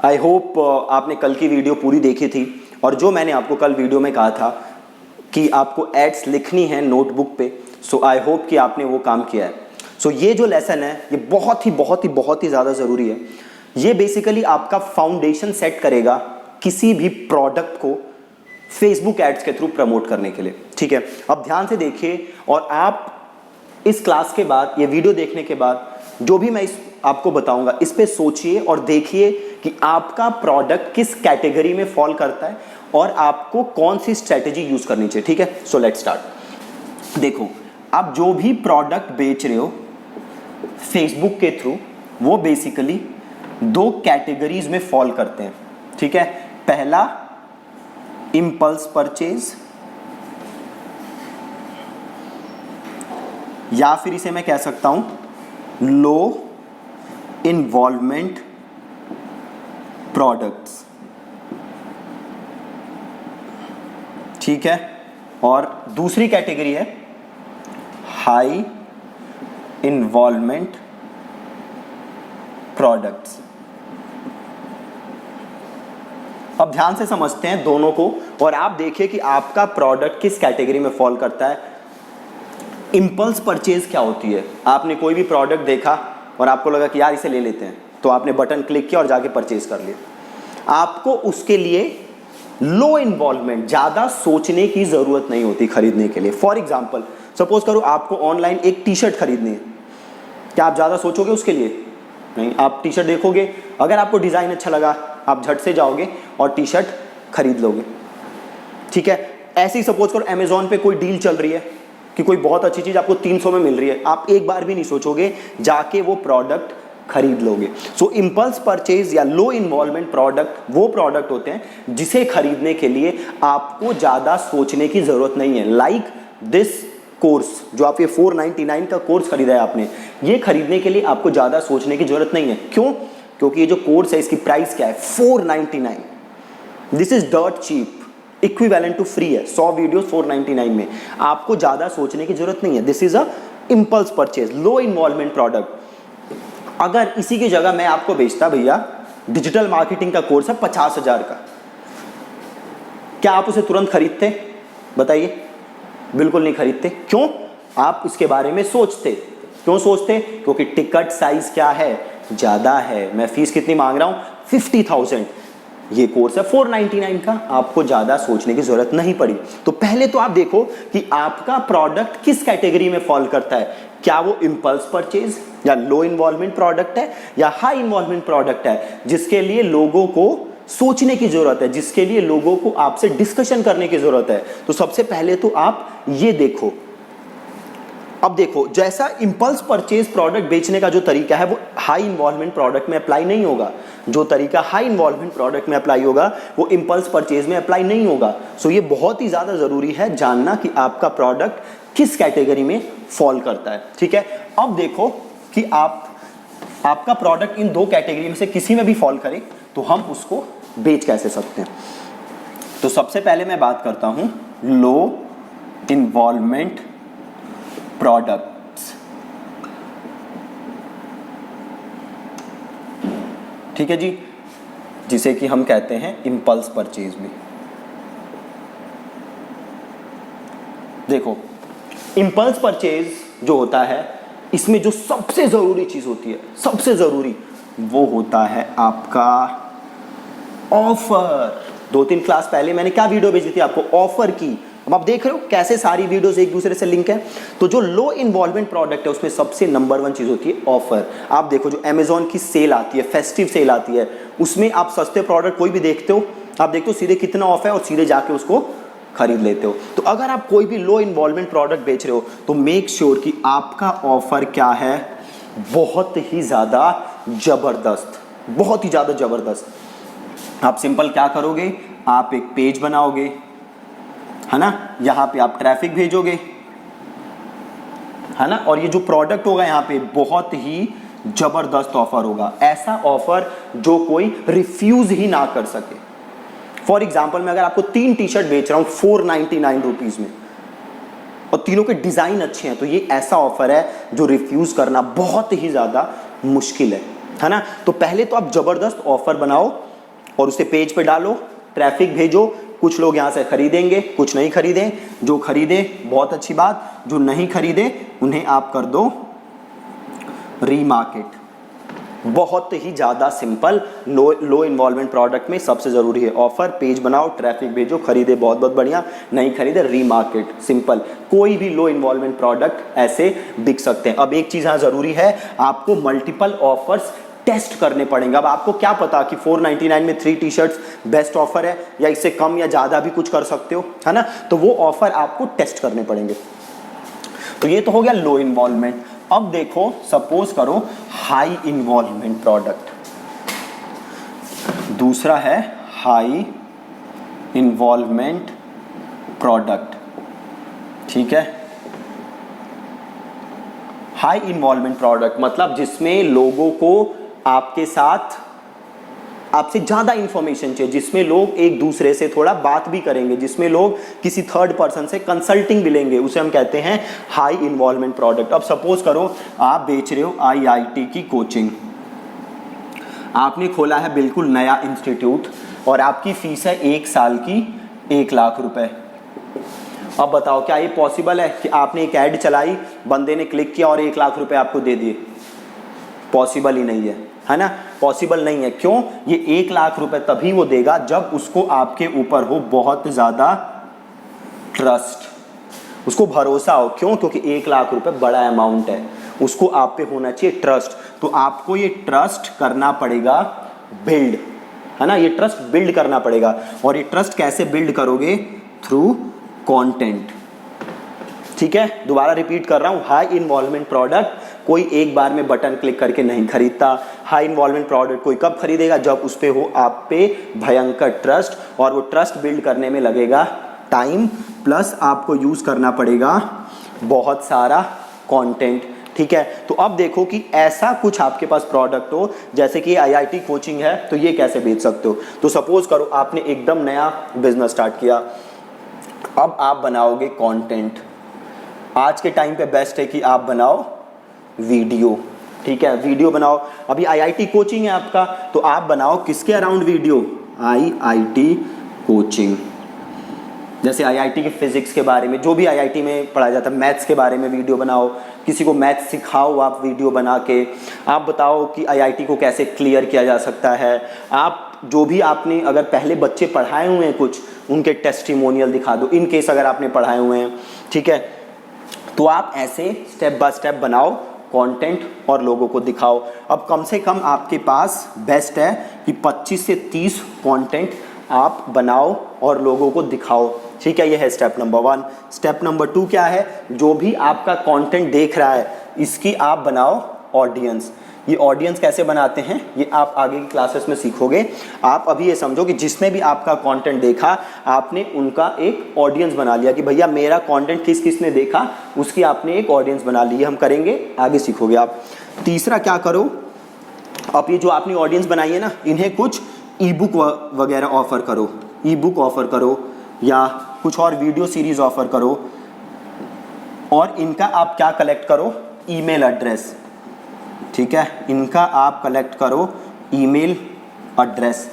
I hope आपने कल की वीडियो पूरी देखी थी, और जो मैंने आपको कल वीडियो में कहा था कि आपको एड्स लिखनी है नोटबुक पे, सो आई होप कि आपने वो काम किया है। सो ये जो लेसन है ये बहुत ही ज़्यादा ज़रूरी है। ये बेसिकली आपका फाउंडेशन सेट करेगा किसी भी प्रोडक्ट को फेसबुक एड्स के थ्रू प्रमोट करने के लिए। ठीक है, अब ध्यान से देखिए, और आप इस क्लास के बाद, ये वीडियो देखने के बाद, जो भी मैं आपको बताऊंगा इस पे सोचिए और देखिए कि आपका प्रोडक्ट किस कैटेगरी में फॉल करता है और आपको कौन सी स्ट्रेटेजी यूज करनी चाहिए। ठीक है, सो लेट्स स्टार्ट। देखो, आप जो भी प्रोडक्ट बेच रहे हो फेसबुक के थ्रू, वो बेसिकली दो कैटेगरीज में फॉल करते हैं। ठीक है, पहला इंपल्स परचेज, या फिर इसे मैं कह सकता हूं लो इन्वॉल्वमेंट प्रोडक्ट्स। ठीक है, और दूसरी कैटेगरी है हाई इन्वॉल्वमेंट प्रोडक्ट्स। अब ध्यान से समझते हैं दोनों को, और आप देखिए कि आपका प्रोडक्ट किस कैटेगरी में फॉल करता है। इंपल्स परचेज क्या होती है? आपने कोई भी प्रोडक्ट देखा और आपको लगा कि यार इसे ले लेते हैं, तो आपने बटन क्लिक किया और जाके परचेज कर लिया। आपको उसके लिए लो इन्वॉल्वमेंट, ज़्यादा सोचने की ज़रूरत नहीं होती खरीदने के लिए। फॉर एग्जाम्पल, सपोज करो आपको ऑनलाइन एक टी शर्ट खरीदनी है, क्या आप ज़्यादा सोचोगे उसके लिए? नहीं, आप टी शर्ट देखोगे, अगर आपको डिज़ाइन अच्छा लगा आप झट से जाओगे और टी शर्ट खरीद लोगे। ठीक है, ऐसे ही सपोज करो अमेजोन पे कोई डील चल रही है कि कोई बहुत अच्छी चीज़ आपको 300 में मिल रही है, आप एक बार भी नहीं सोचोगे, जाके वो प्रोडक्ट खरीद लोगे। सो इम्पल्स परचेज या लो इन्वॉल्वमेंट प्रोडक्ट वो प्रोडक्ट होते हैं जिसे खरीदने के लिए आपको ज़्यादा सोचने की ज़रूरत नहीं है। लाइक दिस कोर्स, जो आप ये 499 का कोर्स खरीदा है आपने, ये खरीदने के लिए आपको ज़्यादा सोचने की ज़रूरत नहीं है। क्यों? क्योंकि ये जो कोर्स है इसकी प्राइस क्या है? 499। This is dirt cheap, equivalent to free है। 100 वीडियोस 499 में, आपको ज़्यादा सोचने की ज़रूरत नहीं है। This is a impulse purchase, low involvement product. अगर इसी की जगह मैं आपको बेचता, भैया डिजिटल मार्केटिंग का कोर्स है 50,000 का, क्या आप उसे तुरंत खरीदते? बताइए। बिल्कुल नहीं खरीदते। क्यों? आप इसके बारे में सोचते। क्यों सोचते? क्योंकि टिकट साइज क्या है? ज़्यादा है। मैं फीस कितनी मांग रहा हूँ? 50,000। ये कोर्स है 499 का, आपको ज़्यादा सोचने की ज़रूरत नहीं पड़ी। तो पहले तो आप देखो कि आपका प्रोडक्ट किस कैटेगरी में फॉल करता है। क्या वो इम्पल्स परचेज या लो इन्वॉल्वमेंट प्रोडक्ट है, या हाई इन्वॉल्वमेंट प्रोडक्ट है जिसके लिए लोगों को सोचने की जरूरत है, जिसके लिए लोगों को आपसे डिस्कशन करने की जरूरत है। तो सबसे पहले तो आप ये देखो। अब देखो, जैसा इंपल्स परचेज प्रोडक्ट बेचने का जो तरीका है वो हाई इन्वॉल्वमेंट प्रोडक्ट में अप्लाई नहीं होगा। जो तरीका हाई इन्वॉल्वमेंट प्रोडक्ट में अप्लाई होगा वो इंपल्स परचेज में अप्लाई नहीं होगा। सो ये बहुत ही ज़्यादा ज़रूरी है जानना कि आपका प्रोडक्ट किस कैटेगरी में फॉल करता है। ठीक है, अब देखो कि आपका प्रोडक्ट इन दो कैटेगरी में से किसी में भी फॉल करे तो हम उसको बेच कैसे सकते हैं। तो सबसे पहले मैं बात करता हूं लो इन्वॉल्वमेंट प्रोडक्ट्स। ठीक है जी, जिसे कि हम कहते हैं इंपल्स परचेज भी। देखो, इंपल्स परचेज जो होता है इसमें जो सबसे जरूरी चीज होती है, सबसे जरूरी, वो होता है आपका ऑफर। 2-3 क्लास पहले मैंने क्या वीडियो भेजी थी आपको? ऑफर की। अब आप देख रहे हो कैसे सारी वीडियोस एक दूसरे से लिंक है। तो जो लो इन्वॉल्वमेंट प्रोडक्ट है उसमें सबसे नंबर 1 चीज होती है ऑफर। आप देखो, जो अमेजोन की सेल आती है, फेस्टिव सेल आती है, उसमें आप सस्ते प्रोडक्ट कोई भी देखते हो, आप देखते हो सीधे कितना ऑफ है और सीधे जाके उसको खरीद लेते हो। तो अगर आप कोई भी लो इन्वॉल्वमेंट प्रोडक्ट बेच रहे हो तो मेक श्योर कि आपका ऑफर क्या है? बहुत ही ज्यादा जबरदस्त, बहुत ही ज्यादा जबरदस्त। आप सिंपल क्या करोगे? आप एक पेज बनाओगे, है ना, यहां पे आप ट्रैफिक भेजोगे, है ना, और ये जो प्रोडक्ट होगा यहाँ पे बहुत ही जबरदस्त ऑफर होगा। ऐसा ऑफर जो कोई रिफ्यूज ही ना कर सके। फॉर एग्जाम्पल, मैं अगर आपको 3 टी शर्ट बेच रहा हूं 499 रुपीज में और तीनों के डिजाइन अच्छे हैं, तो ये ऐसा ऑफर है जो रिफ्यूज करना बहुत ही ज्यादा मुश्किल है ना। तो पहले तो आप जबरदस्त ऑफर बनाओ और उसे पेज पे डालो, ट्रैफिक भेजो, कुछ लोग यहाँ से खरीदेंगे, कुछ नहीं खरीदें, जो खरीदे बहुत अच्छी बात, जो नहीं खरीदे उन्हें आप कर दो रीमार्केट। बहुत ही ज़्यादा सिंपल, लो इन्वॉल्वमेंट प्रोडक्ट में सबसे ज़रूरी है ऑफर, पेज बनाओ, ट्रैफिक भेजो, खरीदे बहुत बहुत बढ़िया, नहीं खरीदे रीमार्केट, सिंपल। कोई भी लो इन्वॉल्वमेंट प्रोडक्ट ऐसे बिक सकते हैं। अब एक चीज़ यहाँ ज़रूरी है, आपको मल्टीपल ऑफर्स टेस्ट करने पड़ेंगे। अब आपको क्या पता कि 499 में 3 टी शर्ट्स बेस्ट ऑफर है, या इससे कम या ज़्यादा भी कुछ कर सकते हो, है ना। तो वो ऑफर आपको टेस्ट करने पड़ेंगे। तो ये तो हो गया लो इन्वॉल्वमेंट। अब देखो, सपोज करो हाई इन्वॉल्वमेंट प्रोडक्ट, दूसरा है हाई इन्वॉल्वमेंट प्रोडक्ट, ठीक है। हाई इन्वॉल्वमेंट प्रोडक्ट मतलब जिसमें लोगों को आपके साथ, आपसे ज़्यादा इंफॉर्मेशन चाहिए, जिसमें लोग एक दूसरे से थोड़ा बात भी करेंगे, जिसमें लोग किसी थर्ड पर्सन से कंसल्टिंग भी लेंगे, उसे हम कहते हैं हाई इन्वॉल्वमेंट प्रोडक्ट। अब सपोज करो आप बेच रहे हो IIT की कोचिंग, आपने खोला है बिल्कुल नया इंस्टीट्यूट और आपकी फीस है 1 साल की 1 लाख रुपए। अब बताओ क्या ये पॉसिबल है कि आपने एक ऐड चलाई, बंदे ने क्लिक किया और 1 लाख रुपए आपको दे दिए? पॉसिबल ही नहीं है ना, पॉसिबल नहीं है। क्यों? ये 1 लाख रुपए तभी वो देगा जब उसको आपके ऊपर हो बहुत ज़्यादा ट्रस्ट, उसको भरोसा हो। क्यों? क्योंकि 1 लाख रुपए बड़ा अमाउंट है, उसको आप पे होना चाहिए ट्रस्ट। तो आपको ये ट्रस्ट करना पड़ेगा बिल्ड, है ना, ये ट्रस्ट बिल्ड करना पड़ेगा। और ये ट्रस्ट कैसे बिल्ड करोगे? थ्रू कंटेंट, ठीक है। दोबारा रिपीट कर रहा हूं, हाई इन्वॉल्वमेंट प्रोडक्ट कोई एक बार में बटन क्लिक करके नहीं खरीदता। हाई इन्वॉल्वमेंट प्रोडक्ट कोई कब खरीदेगा? जब उस पे हो आप पे भयंकर ट्रस्ट, और वो ट्रस्ट बिल्ड करने में लगेगा टाइम, प्लस आपको यूज करना पड़ेगा बहुत सारा कंटेंट, ठीक है। तो अब देखो कि ऐसा कुछ आपके पास प्रोडक्ट हो, जैसे कि IIT कोचिंग है, तो ये कैसे बेच सकते हो? तो सपोज करो आपने एकदम नया बिजनेस स्टार्ट किया, अब आप बनाओगे कंटेंट। आज के टाइम पे बेस्ट है कि आप बनाओ वीडियो, ठीक है, वीडियो बनाओ। अभी IIT कोचिंग है आपका, तो आप बनाओ किसके अराउंड वीडियो? IIT coaching. जैसे IIT के फिजिक्स के बारे में, जो भी IIT में पढ़ाया जाता है, मैथ्स के बारे में वीडियो बनाओ, किसी को मैथ्स सिखाओ आप वीडियो बना के। आप बताओ कि IIT को कैसे क्लियर किया जा सकता है। आप जो भी आपने अगर पहले बच्चे पढ़ाए हुए हैं कुछ, उनके टेस्टिमोनियल दिखा दो, इन केस अगर आपने पढ़ाए हुए हैं, ठीक है। तो आप ऐसे स्टेप बाय स्टेप बनाओ कंटेंट और लोगों को दिखाओ। अब कम से कम आपके पास बेस्ट है कि 25 से 30 कंटेंट आप बनाओ और लोगों को दिखाओ, ठीक है। ये है स्टेप नंबर 1। स्टेप नंबर 2 क्या है? जो भी आपका कंटेंट देख रहा है, इसकी आप बनाओ ऑडियंस। ये ऑडियंस कैसे बनाते हैं ये आप आगे की क्लासेस में सीखोगे। आप अभी ये समझो कि जिसने भी आपका कंटेंट देखा, आपने उनका एक ऑडियंस बना लिया कि भैया मेरा कंटेंट किस किस ने देखा, उसकी आपने एक ऑडियंस बना ली। हम करेंगे, आगे सीखोगे आप। तीसरा क्या करो, अब ये जो आपने ऑडियंस बनाई है ना, इन्हें कुछ ई बुक वगैरह ऑफर करो, ई बुक ऑफर करो या कुछ और वीडियो सीरीज ऑफर करो। और इनका आप क्या कलेक्ट करो? ईमेल एड्रेस, ठीक है। इनका आप कलेक्ट करो ईमेल एड्रेस,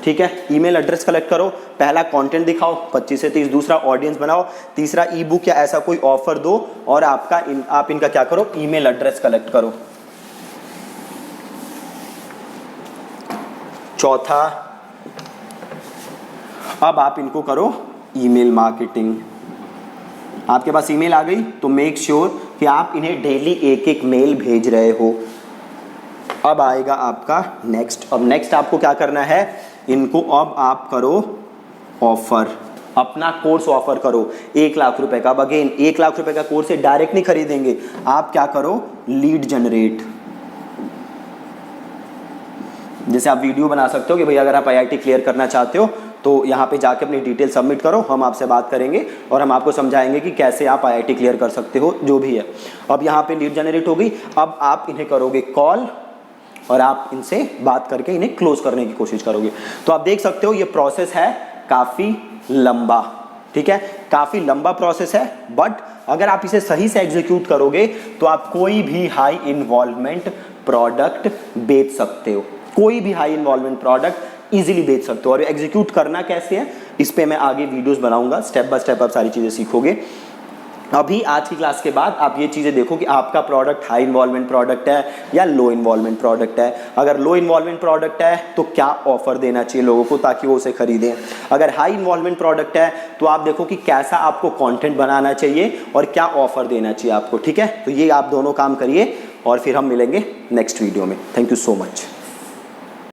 ठीक है। ईमेल एड्रेस कलेक्ट करो, पहला कंटेंट दिखाओ 25 से 30, दूसरा ऑडियंस बनाओ, तीसरा ई बुक या ऐसा कोई ऑफर दो, और आप इनका क्या करो? ईमेल एड्रेस कलेक्ट करो। चौथा, अब आप इनको करो ईमेल मार्केटिंग। आपके पास ईमेल आ गई तो मेक श्योर कि आप इन्हें डेली एक एक मेल भेज रहे हो। अब आएगा आपका नेक्स्ट। अब नेक्स्ट आपको क्या करना है? इनको अब आप करो ऑफर, अपना कोर्स ऑफर करो 1 लाख रुपए का। अब अगेन 1 लाख रुपए का कोर्स से डायरेक्ट नहीं खरीदेंगे, आप क्या करो? Lead generate. जैसे आप वीडियो बना सकते हो कि भैया अगर आप IIT क्लियर करना चाहते हो तो यहाँ पे जाके अपनी डिटेल सबमिट करो, हम आपसे बात करेंगे और हम आपको समझाएंगे कि कैसे आप IIT क्लियर कर सकते हो, जो भी है। अब यहाँ पे लीड जनरेट हो गई। अब आप इन्हें करोगे कॉल और आप इनसे बात करके इन्हें क्लोज करने की कोशिश करोगे। तो आप देख सकते हो ये प्रोसेस है काफ़ी लंबा, ठीक है, काफ़ी लंबा प्रोसेस है। बट अगर आप इसे सही से एग्जीक्यूट करोगे तो आप कोई भी हाई इन्वॉल्वमेंट प्रोडक्ट बेच सकते हो, कोई भी हाई इन्वॉल्वमेंट प्रोडक्ट इजीली बेच सकते हो। और एग्जीक्यूट करना कैसे है इस पे मैं आगे वीडियोस बनाऊंगा, स्टेप बाय स्टेप आप सारी चीज़ें सीखोगे। अभी आज की क्लास के बाद आप ये चीज़ें देखो कि आपका प्रोडक्ट हाई इन्वॉल्वमेंट प्रोडक्ट है या लो इन्वॉल्वमेंट प्रोडक्ट है। अगर लो इन्वॉल्वमेंट प्रोडक्ट है तो क्या ऑफर देना चाहिए लोगों को ताकि वो उसे खरीदें। अगर हाई इन्वॉल्वमेंट प्रोडक्ट है तो आप देखो कि कैसा आपको कंटेंट बनाना चाहिए और क्या ऑफर देना चाहिए आपको। ठीक है, तो ये आप दोनों काम करिए और फिर हम मिलेंगे नेक्स्ट वीडियो में। Thank you so much.